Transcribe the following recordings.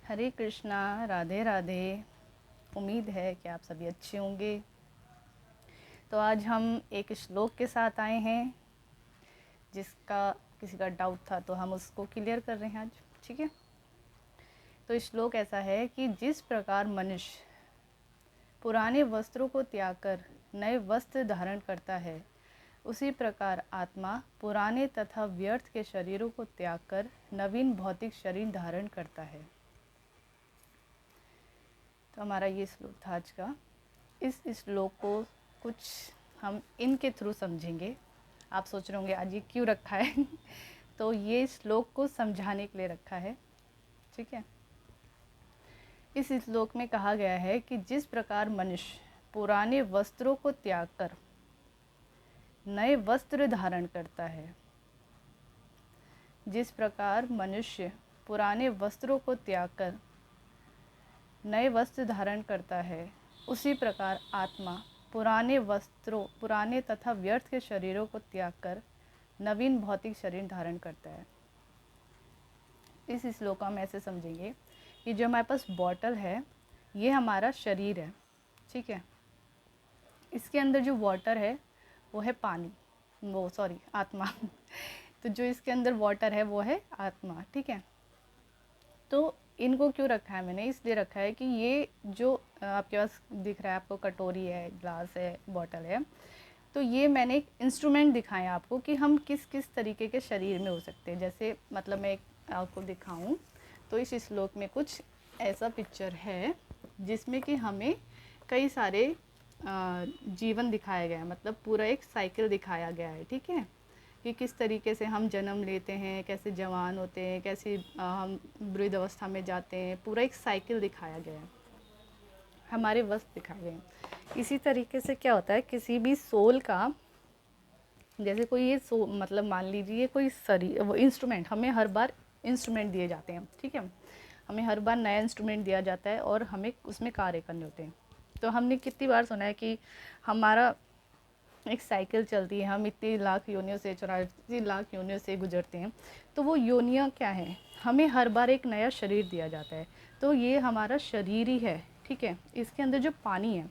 हरे कृष्णा, राधे राधे। उम्मीद है कि आप सभी अच्छे होंगे। तो आज हम एक श्लोक के साथ आए हैं जिसका किसी का डाउट था, तो हम उसको क्लियर कर रहे हैं आज। ठीक है। तो श्लोक ऐसा है कि जिस प्रकार मनुष्य पुराने वस्त्रों को त्याग कर नए वस्त्र धारण करता है, उसी प्रकार आत्मा पुराने तथा व्यर्थ के शरीरों को त्याग कर नवीन भौतिक शरीर धारण करता है। तो हमारा ये श्लोक था आज का। इस श्लोक को कुछ हम इनके थ्रू समझेंगे। आप सोच रहे होंगे आज ये क्यों रखा है तो ये श्लोक को समझाने के लिए रखा है। ठीक है। इस श्लोक में कहा गया है कि जिस प्रकार मनुष्य पुराने वस्त्रों को त्याग कर नए वस्त्र धारण करता है, जिस प्रकार मनुष्य पुराने वस्त्रों को त्याग कर नए वस्त्र धारण करता है, उसी प्रकार आत्मा पुराने तथा व्यर्थ के शरीरों को त्याग कर नवीन भौतिक शरीर धारण करता है। इस श्लोक हम ऐसे समझेंगे कि जो हमारे पास बॉटल है ये हमारा शरीर है। ठीक है। इसके अंदर जो वाटर है वो है पानी, आत्मा तो जो इसके अंदर वाटर है वो है आत्मा। ठीक है। तो इनको क्यों रखा है मैंने, इसलिए रखा है कि ये जो आपके पास दिख रहा है, आपको कटोरी है, ग्लास है, बॉटल है, तो ये मैंने एक इंस्ट्रूमेंट दिखाया आपको कि हम किस किस तरीके के शरीर में हो सकते हैं। जैसे मतलब मैं एक आपको दिखाऊं तो इस श्लोक में कुछ ऐसा पिक्चर है जिसमें कि हमें कई सारे जीवन दिखाया गया है, मतलब पूरा एक साइकिल दिखाया गया है। ठीक है। कि किस तरीके से हम जन्म लेते हैं, कैसे जवान होते हैं, कैसे हम वृद्ध अवस्था में जाते हैं, पूरा एक साइकिल दिखाया गया है, हमारे वस्त्र दिखाए गए हैं। इसी तरीके से क्या होता है, किसी भी सोल का, जैसे कोई ये मतलब मान लीजिए कोई शरीर वो इंस्ट्रूमेंट, हमें हर बार इंस्ट्रूमेंट दिए जाते हैं। ठीक है। हमें हर बार नया इंस्ट्रूमेंट दिया जाता है और हमें उसमें कार्य करने होते हैं। तो हमने कितनी बार सुना है कि हमारा एक साइकिल चलती है, हम इतनी लाख योनियों से 84 लाख योनियों से गुजरते हैं। तो वो योनियाँ क्या हैं, हमें हर बार एक नया शरीर दिया जाता है। तो ये हमारा शरीर ही है। ठीक है। इसके अंदर जो पानी है,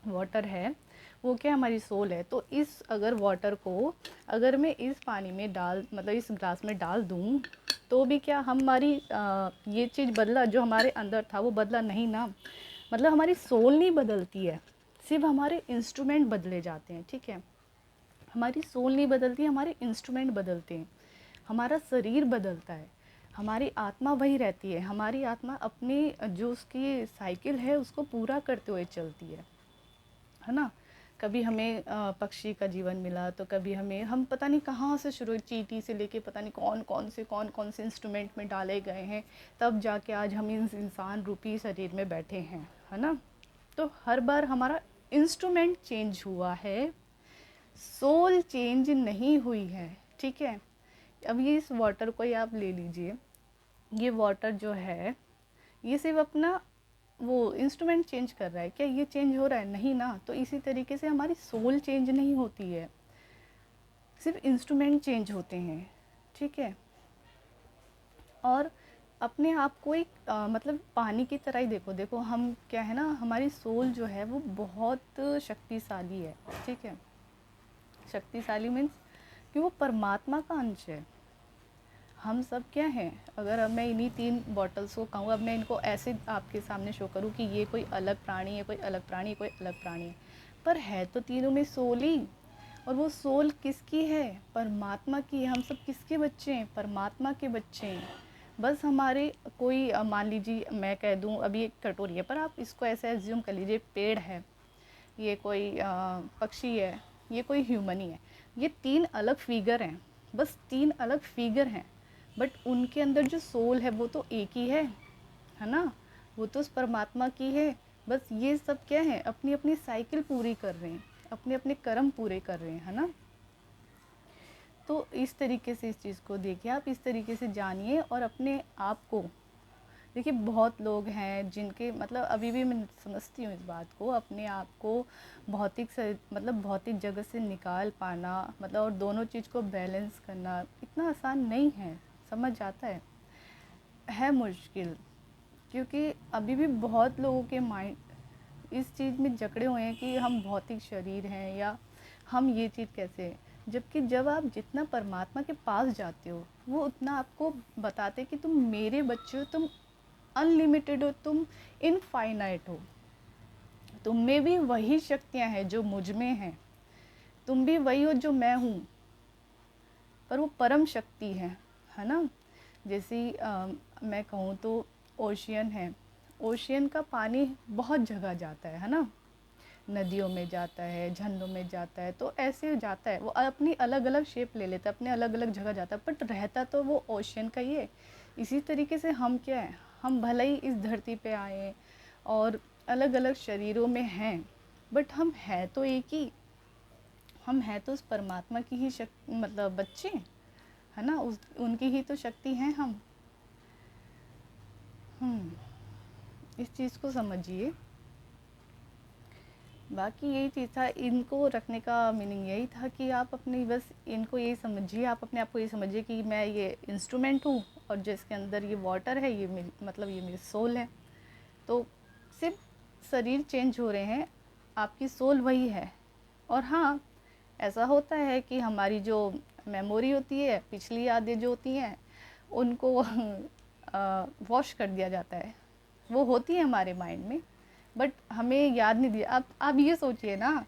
वाटर है, वो क्या हमारी सोल है। तो इस अगर वाटर को अगर मैं इस पानी में मतलब इस ग्लास में डाल दूँ तो भी क्या हमारी ये चीज़ बदला, जो हमारे अंदर था वो बदला नहीं ना। मतलब हमारी सोल नहीं बदलती है, सिर्फ हमारे इंस्ट्रूमेंट बदले जाते हैं। ठीक है। हमारी सोल नहीं बदलती, हमारे इंस्ट्रूमेंट बदलते हैं, हमारा शरीर बदलता है, हमारी आत्मा वही रहती है। हमारी आत्मा अपनी जो उसकी साइकिल है उसको पूरा करते हुए चलती है ना। कभी हमें पक्षी का जीवन मिला, तो कभी हम पता नहीं कहाँ से शुरू, चींटी से लेके पता नहीं कौन कौन से इंस्ट्रूमेंट में डाले गए हैं, तब जाके आज हम इस इंसान रूपी शरीर में बैठे हैं, है ना। तो हर बार हमारा इंस्ट्रूमेंट चेंज हुआ है, सोल चेंज नहीं हुई है। ठीक है। अब ये इस वाटर को ही आप ले लीजिए, ये वाटर जो है ये सिर्फ अपना वो इंस्ट्रूमेंट चेंज कर रहा है, क्या ये चेंज हो रहा है? नहीं ना। तो इसी तरीके से हमारी सोल चेंज नहीं होती है, सिर्फ इंस्ट्रूमेंट चेंज होते हैं। ठीक है। और अपने आप को एक मतलब पानी की तरह ही देखो हम क्या है ना, हमारी सोल जो है वो बहुत शक्तिशाली है। ठीक है। शक्तिशाली मीन्स कि वो परमात्मा का अंश है। हम सब क्या हैं, अगर अब मैं इन्हीं 3 बॉटल्स को कहूँ, अब मैं इनको ऐसे आपके सामने शो करूँ कि ये कोई अलग प्राणी है, कोई अलग प्राणी है, कोई अलग प्राणी है, पर है तो तीनों में सोल ही। और वो सोल किसकी है? परमात्मा की है। हम सब किसके बच्चे हैं? परमात्मा के बच्चे हैं। बस हमारे कोई मान लीजिए मैं कह दूँ अभी एक कटोरी है, पर आप इसको ऐसे एज्यूम कर लीजिए, पेड़ है, ये कोई पक्षी है, ये कोई ह्यूमन ही है। ये 3 अलग फिगर हैं, बस 3 अलग फिगर हैं, बट उनके अंदर जो सोल है वो तो एक ही है ना। वो तो उस परमात्मा की है। बस ये सब क्या है, अपनी अपनी साइकिल पूरी कर रहे हैं, अपने अपने कर्म पूरे कर रहे हैं, है ना। तो इस तरीके से इस चीज़ को देखिए, आप इस तरीके से जानिए और अपने आप को देखिए। बहुत लोग हैं जिनके मतलब अभी भी मैं समझती हूँ इस बात को, अपने आप को भौतिक से मतलब भौतिक जगत से निकाल पाना, मतलब और दोनों चीज़ को बैलेंस करना इतना आसान नहीं है। समझ आता है मुश्किल, क्योंकि अभी भी बहुत लोगों के माइंड इस चीज़ में जकड़े हुए हैं कि हम भौतिक शरीर हैं या हम ये चीज़ कैसे हैं। जबकि जब आप जितना परमात्मा के पास जाते हो वो उतना आपको बताते कि तुम मेरे बच्चे हो, तुम अनलिमिटेड हो, तुम इनफाइनाइट हो, तुम में भी वही शक्तियाँ हैं जो मुझ में हैं, तुम भी वही हो जो मैं हूँ, पर वो परम शक्ति है ना। जैसे मैं कहूँ तो ओशियन है, ओशियन का पानी बहुत जगह जाता है ना, नदियों में जाता है, झरनों में जाता है, तो ऐसे जाता है, वो अपनी अलग अलग शेप ले लेता है, अपने अलग अलग जगह जाता है, बट रहता तो वो ओशियन का ही है। इसी तरीके से हम क्या है, हम भले ही इस धरती पे आए और अलग अलग शरीरों में हैं, बट हम हैं तो एक ही, हम हैं तो उस परमात्मा की ही शक्ति, मतलब बच्चे है ना, उनकी ही तो शक्ति हैं हम। इस चीज़ को समझिए। बाकी यही चीज़ था, इनको रखने का मीनिंग यही था कि आप अपनी बस इनको यही समझिए, आप अपने आप को ये समझिए कि मैं ये इंस्ट्रूमेंट हूँ और जिसके अंदर ये वाटर है, ये मतलब ये मेरी सोल है। तो सिर्फ शरीर चेंज हो रहे हैं, आपकी सोल वही है। और हाँ, ऐसा होता है कि हमारी जो मेमोरी होती है, पिछली यादें जो होती हैं, उनको वॉश कर दिया जाता है, वो होती है हमारे माइंड में, बट हमें याद नहीं दिया। आप ये सोचिए ना,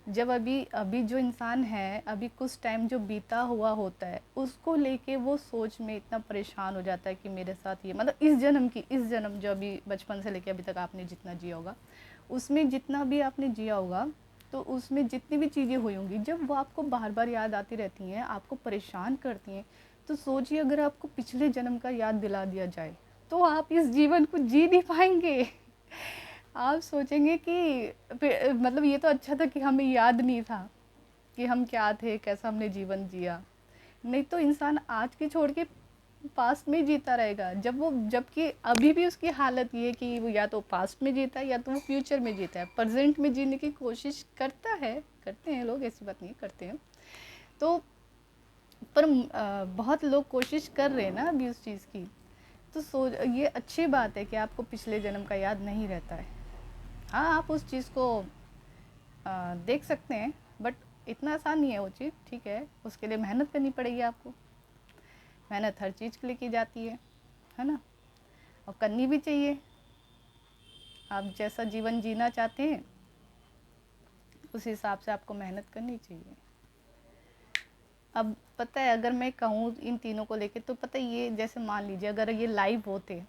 जब अभी अभी जो इंसान है, अभी कुछ टाइम जो बीता हुआ होता है, उसको लेके वो सोच में इतना परेशान हो जाता है कि मेरे साथ ये, मतलब इस जन्म जो अभी बचपन से लेके अभी तक आपने जितना जिया होगा, उसमें जितना भी आपने जिया होगा, तो उसमें जितनी भी चीज़ें हुई होंगी, जब वो आपको बार बार याद आती रहती हैं, आपको परेशान करती हैं, तो सोचिए अगर आपको पिछले जन्म का याद दिला दिया जाए तो आप इस जीवन को जी नहीं पाएंगे। आप सोचेंगे कि मतलब ये तो अच्छा था कि हमें याद नहीं था कि हम क्या थे, कैसा हमने जीवन जिया। नहीं तो इंसान आज के छोड़ के पास्ट में जीता रहेगा, जबकि अभी भी उसकी हालत ये है कि वो या तो पास्ट में जीता है या तो वो फ्यूचर में जीता है, प्रेजेंट में जीने की कोशिश करता है, करते हैं लोग, ऐसी बात नहीं, करते हैं। तो पर बहुत लोग कोशिश कर रहे हैं ना अभी उस चीज़ की। तो ये अच्छी बात है कि आपको पिछले जन्म का याद नहीं रहता है। हाँ, आप उस चीज़ को देख सकते हैं, बट इतना आसान नहीं है वो चीज़, ठीक है, उसके लिए मेहनत करनी पड़ेगी आपको। मेहनत हर चीज़ के लिए की जाती है ना, और करनी भी चाहिए। आप जैसा जीवन जीना चाहते हैं उस हिसाब से आपको मेहनत करनी चाहिए। अब पता है, अगर मैं कहूँ इन तीनों को लेके, तो पता है ये जैसे मान लीजिए अगर ये लाइव होते,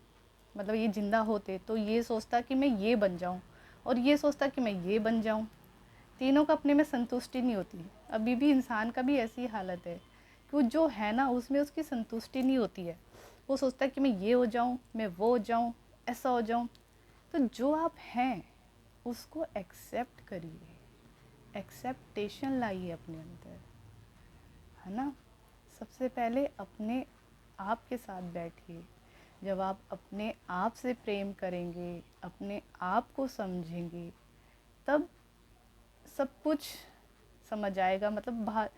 मतलब ये ज़िंदा होते, तो ये सोचता कि मैं ये बन जाऊँ और ये सोचता कि मैं ये बन जाऊँ, तीनों का अपने में संतुष्टि नहीं होती। अभी भी इंसान का भी ऐसी हालत है कि वो जो है ना उसमें उसकी संतुष्टि नहीं होती है। वो सोचता है कि मैं ये हो जाऊँ, मैं वो हो जाऊँ, ऐसा हो जाऊँ। तो जो आप हैं उसको एक्सेप्ट करिए, एक्सेप्टेशन लाइए अपने अंदर, है ना। सबसे पहले अपने आप के साथ बैठिए। जब आप अपने आप से प्रेम करेंगे, अपने आप को समझेंगे, तब सब कुछ समझ आएगा। मतलब बाहर,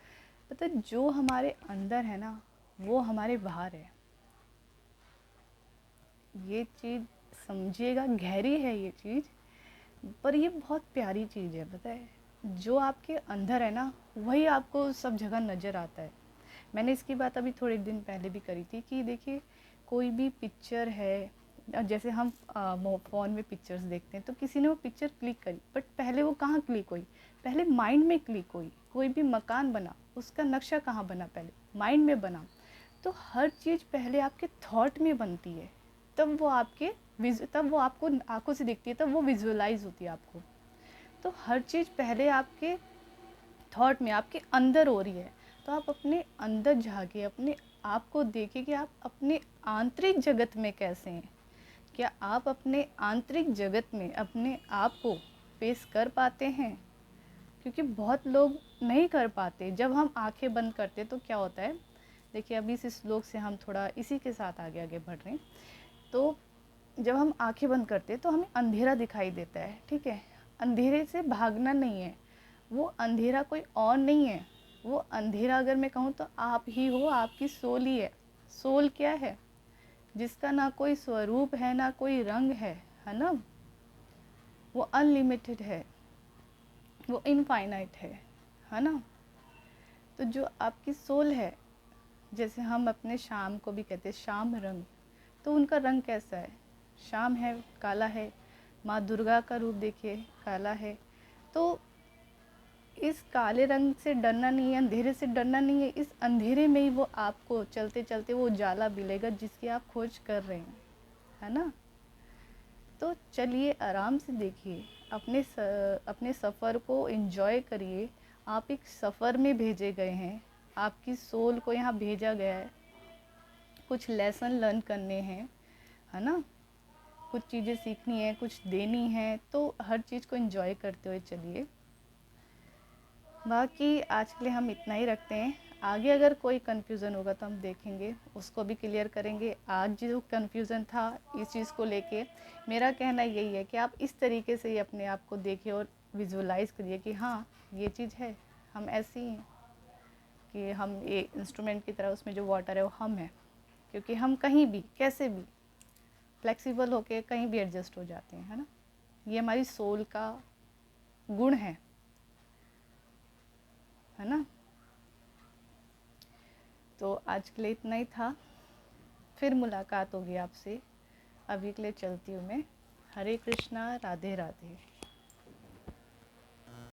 पता है जो हमारे अंदर है ना वो हमारे बाहर है। ये चीज़ समझिएगा, गहरी है ये चीज़, पर ये बहुत प्यारी चीज़ है। पता है जो आपके अंदर है ना वही आपको सब जगह नज़र आता है। मैंने इसकी बात अभी थोड़े दिन पहले भी करी थी कि देखिए कोई भी पिक्चर है, जैसे हम फ़ोन में पिक्चर्स देखते हैं, तो किसी ने वो पिक्चर क्लिक करी, बट पहले वो कहाँ क्लिक हुई, पहले माइंड में क्लिक हुई। कोई भी मकान बना, उसका नक्शा कहाँ बना, पहले माइंड में बना। तो हर चीज़ पहले आपके थॉट में बनती है, तब वो आपको आंखों से दिखती है, तब वो विजुअलाइज होती है आपको। तो हर चीज़ पहले आपके थॉट में, आपके अंदर हो रही है। तो आप अपने अंदर झाँकिए, अपने आप को देखिए कि आप अपने आंतरिक जगत में कैसे हैं। क्या आप अपने आंतरिक जगत में अपने आप को फेस कर पाते हैं? क्योंकि बहुत लोग नहीं कर पाते। जब हम आंखें बंद करते तो क्या होता है, देखिए अभी इस श्लोक से हम थोड़ा इसी के साथ आगे आगे बढ़ रहे हैं। तो जब हम आंखें बंद करते हैं तो हमें अंधेरा दिखाई देता है, ठीक है। अंधेरे से भागना नहीं है, वो अंधेरा कोई और नहीं है। वो अंधेरा अगर मैं कहूँ तो आप ही हो, आपकी सोल ही है। सोल क्या है? जिसका ना कोई स्वरूप है ना कोई रंग है ना, वो अनलिमिटेड है, वो इनफाइनाइट है ना। तो जो आपकी सोल है, जैसे हम अपने शाम को भी कहते हैं श्याम रंग, तो उनका रंग कैसा है? श्याम है, काला है। माँ दुर्गा का रूप देखिए, काला है। तो इस काले रंग से डरना नहीं है, अंधेरे से डरना नहीं है। इस अंधेरे में ही वो आपको चलते चलते वो उजाला मिलेगा जिसकी आप खोज कर रहे हैं, है ना। तो चलिए आराम से देखिए, अपने सफ़र को एंजॉय करिए। आप एक सफ़र में भेजे गए हैं, आपकी सोल को यहाँ भेजा गया है, कुछ लेसन लर्न करने हैं, है ना, कुछ चीज़ें सीखनी है, कुछ देनी है। तो हर चीज़ को एंजॉय करते हुए चलिए। बाकी आज के लिए हम इतना ही रखते हैं। आगे अगर कोई कन्फ्यूज़न होगा तो हम देखेंगे, उसको भी क्लियर करेंगे। आज जो कन्फ्यूज़न था इस चीज़ को लेके, मेरा कहना यही है कि आप इस तरीके से ही अपने आप को देखिए और विजुअलाइज़ करिए कि हाँ ये चीज़ है, हम ऐसी हैं कि हम ये इंस्ट्रूमेंट की तरह, उसमें जो वाटर है वो हम हैं, क्योंकि हम कहीं भी कैसे भी फ्लेक्सिबल होके कहीं भी एडजस्ट हो जाते हैं, है ना। ये हमारी सोल का गुण है ना। तो आज के लिए इतना ही था, फिर मुलाकात होगी आपसे। अभी के लिए चलती हूँ मैं। हरे कृष्णा, राधे राधे।